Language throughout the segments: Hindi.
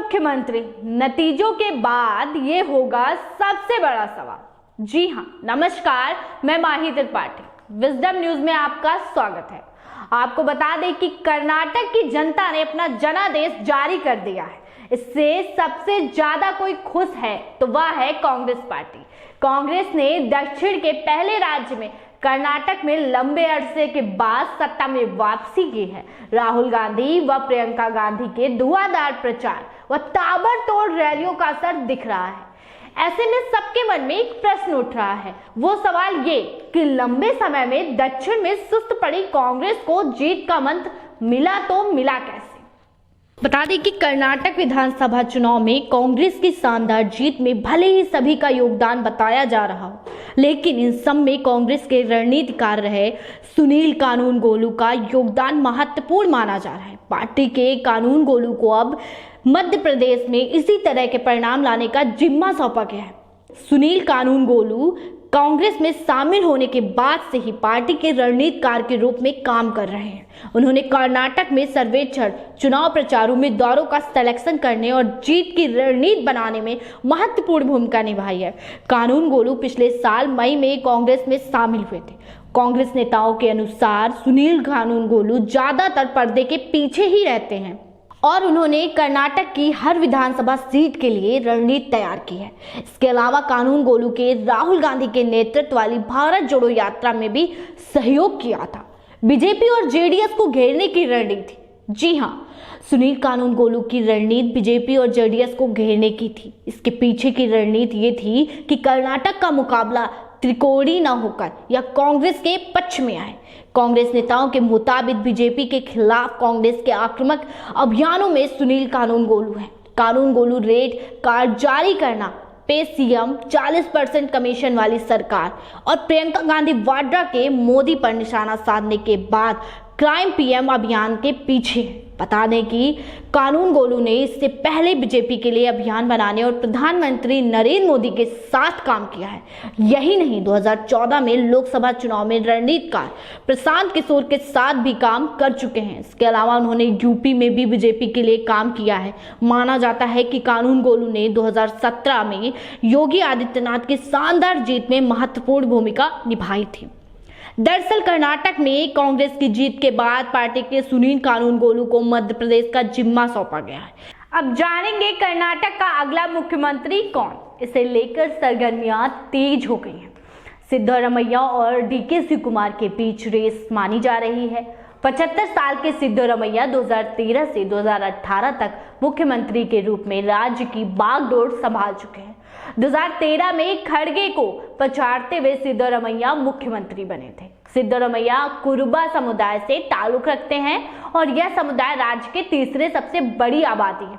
मुख्यमंत्री, नतीजों के बाद ये होगा सबसे बड़ा सवाल। जी हां, नमस्कार, मैं माही त्रिपाठी, विजडम न्यूज में आपका स्वागत है। आपको बता दें कि कर्नाटक की जनता ने अपना जनादेश जारी कर दिया है। इससे सबसे ज्यादा कोई खुश है तो वह है कांग्रेस पार्टी। कांग्रेस ने दक्षिण के पहले राज्य में कर्नाटक में लंबे अरसे के बाद सत्ता में वापसी की है। राहुल गांधी व प्रियंका गांधी के धुआंधार प्रचार व ताबड़तोड़ रैलियों का असर दिख रहा है। ऐसे में सबके मन में एक प्रश्न उठ रहा है, वो सवाल ये कि लंबे समय में दक्षिण में सुस्त पड़ी कांग्रेस को जीत का मंत्र मिला तो मिला कैसे। बता दें कि कर्नाटक विधानसभा चुनाव में कांग्रेस की शानदार जीत में भले ही सभी का योगदान बताया जा रहा हो, लेकिन इन सब में कांग्रेस के रणनीतिकार रहे सुनील कानूनगोलू का योगदान महत्वपूर्ण माना जा रहा है। पार्टी के कानूनगोलू को अब मध्य प्रदेश में इसी तरह के परिणाम लाने का जिम्मा सौंपा गया है। सुनील कानूनगोलू कांग्रेस में शामिल होने के बाद से ही पार्टी के रणनीतिकार के रूप में काम कर रहे हैं। उन्होंने कर्नाटक में सर्वेक्षण, चुनाव प्रचार, उम्मीदवारों का सिलेक्शन करने और जीत की रणनीति बनाने में महत्वपूर्ण भूमिका निभाई है। कानूनगोलू पिछले साल मई में कांग्रेस में शामिल हुए थे। कांग्रेस नेताओं के अनुसार सुनील कानूनगोलू ज्यादातर पर्दे के पीछे ही रहते हैं और उन्होंने कर्नाटक की हर विधानसभा सीट के लिए रणनीति तैयार की है। इसके अलावा कानूनगोलू के राहुल गांधी के नेतृत्व वाली भारत जोड़ो यात्रा में भी सहयोग किया था। बीजेपी और जेडीएस को घेरने की रणनीति। जी हां, सुनील कानूनगोलू की रणनीति बीजेपी और जेडीएस को घेरने की थी। इसके पीछे की रणनीति ये थी कि कर्नाटक का मुकाबला त्रिकोणीय न होकर या कांग्रेस के पक्ष में आए। कांग्रेस नेताओं के मुताबिक बीजेपी के खिलाफ कांग्रेस के आक्रामक अभियानों में सुनील कानूनगोलू है। कानूनगोलू रेड कार्ड जारी करना, पे सीएम, 40% कमीशन वाली सरकार और प्रियंका गांधी वाड्रा के मोदी पर निशाना साधने के बाद क्राइम पीएम अभियान के पीछे। बता दें कि कानूनगोलू ने इससे पहले बीजेपी के लिए अभियान बनाने और प्रधानमंत्री नरेंद्र मोदी के साथ काम किया है। यही नहीं, 2014 में लोकसभा चुनाव में रणनीतिकार प्रशांत किशोर के साथ भी काम कर चुके हैं। इसके अलावा उन्होंने यूपी में भी बीजेपी के लिए काम किया है। माना जाता है कि कानूनगोलू ने 2017 में योगी आदित्यनाथ की शानदार जीत में महत्वपूर्ण भूमिका निभाई थी। दरअसल कर्नाटक में कांग्रेस की जीत के बाद पार्टी के सुनील कानूनगोलू को मध्य प्रदेश का जिम्मा सौंपा गया है। अब जानेंगे कर्नाटक का अगला मुख्यमंत्री कौन। इसे लेकर सरगर्मियां तेज हो गई हैं। सिद्धरामैया और डीके शिवकुमार के बीच रेस मानी जा रही है। 75 साल के सिद्धरामैया 2013 से 2018 तक मुख्यमंत्री के रूप में राज्य की बागडोर संभाल चुके हैं। 2013 में खड़गे को पछाड़ते हुए सिद्धरामैया मुख्यमंत्री बने थे। सिद्धरामैया कुरुबा समुदाय से ताल्लुक रखते हैं और यह समुदाय राज्य के तीसरे सबसे बड़ी आबादी है।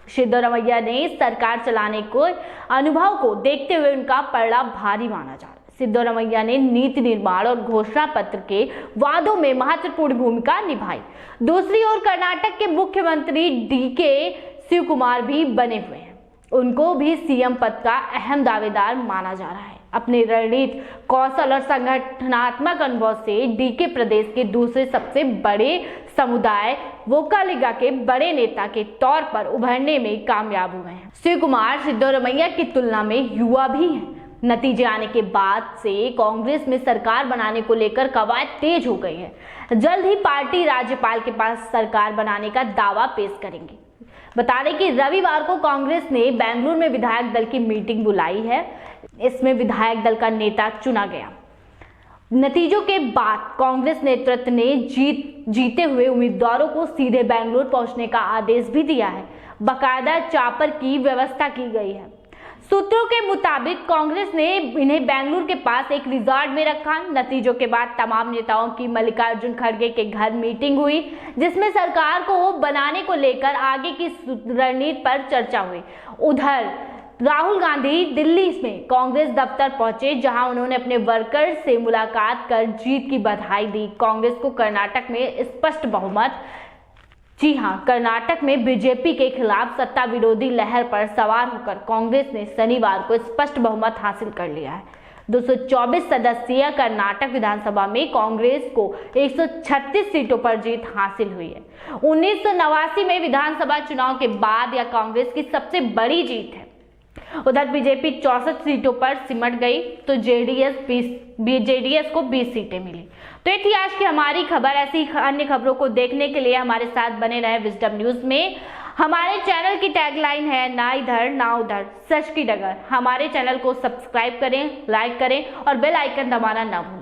सिद्धरामैया ने सरकार चलाने को अनुभव को देखते हुए उनका पलड़ा भारी माना जा रहा है। सिद्धरामैया ने नीति निर्माण और घोषणा पत्र के वादों में महत्वपूर्ण भूमिका निभाई। दूसरी ओर कर्नाटक के मुख्यमंत्री डीके शिवकुमार भी बने हुए हैं। उनको भी सीएम पद का अहम दावेदार माना जा रहा है। अपने रणनीति, कौशल और संगठनात्मक अनुभव से डीके प्रदेश के दूसरे सबसे बड़े समुदाय वोकालिगा के बड़े नेता के तौर पर उभरने में कामयाब हुए हैं। शिवकुमार सिद्धरामैया की तुलना में युवा भी हैं। नतीजे आने के बाद से कांग्रेस में सरकार बनाने को लेकर कवायद तेज हो गई है। जल्द ही पार्टी राज्यपाल के पास सरकार बनाने का दावा पेश करेंगी। बता दें कि रविवार को कांग्रेस ने बेंगलुरु में विधायक दल की मीटिंग बुलाई है। इसमें विधायक दल का नेता चुना गया। नतीजों के बाद कांग्रेस नेतृत्व ने जीते हुए उम्मीदवारों को सीधे बेंगलुरु पहुंचने का आदेश भी दिया है। बाकायदा चापर की व्यवस्था की गई है। सूत्रों के मुताबिक कांग्रेस ने इन्हें बेंगलुरु के पास एक रिजॉर्ट में रखा। नतीजों के बाद तमाम नेताओं की मल्लिकार्जुन खड़गे के घर मीटिंग हुई, जिसमें सरकार को बनाने को लेकर आगे की रणनीति पर चर्चा हुई। उधर राहुल गांधी दिल्ली में कांग्रेस दफ्तर पहुंचे, जहां उन्होंने अपने वर्कर्स से मुलाकात कर जीत की बधाई दी। कांग्रेस को कर्नाटक में स्पष्ट बहुमत। जी हां, कर्नाटक में बीजेपी के खिलाफ सत्ता विरोधी लहर पर सवार होकर कांग्रेस ने शनिवार को स्पष्ट बहुमत हासिल कर लिया है। 224 सदस्यीय कर्नाटक विधानसभा में कांग्रेस को 136 सीटों पर जीत हासिल हुई है। 1989 में विधानसभा चुनाव के बाद यह कांग्रेस की सबसे बड़ी जीत है। उधर बीजेपी 64 सीटों पर सिमट गई तो जेडीएस को 20 सीटें मिली। तो ये थी आज की हमारी खबर। ऐसी अन्य खबरों को देखने के लिए हमारे साथ बने रहे विजडम न्यूज में। हमारे चैनल की टैगलाइन है ना इधर ना उधर, सच की डगर। हमारे चैनल को सब्सक्राइब करें, लाइक करें और बेल आइकन दबाना ना भूलें।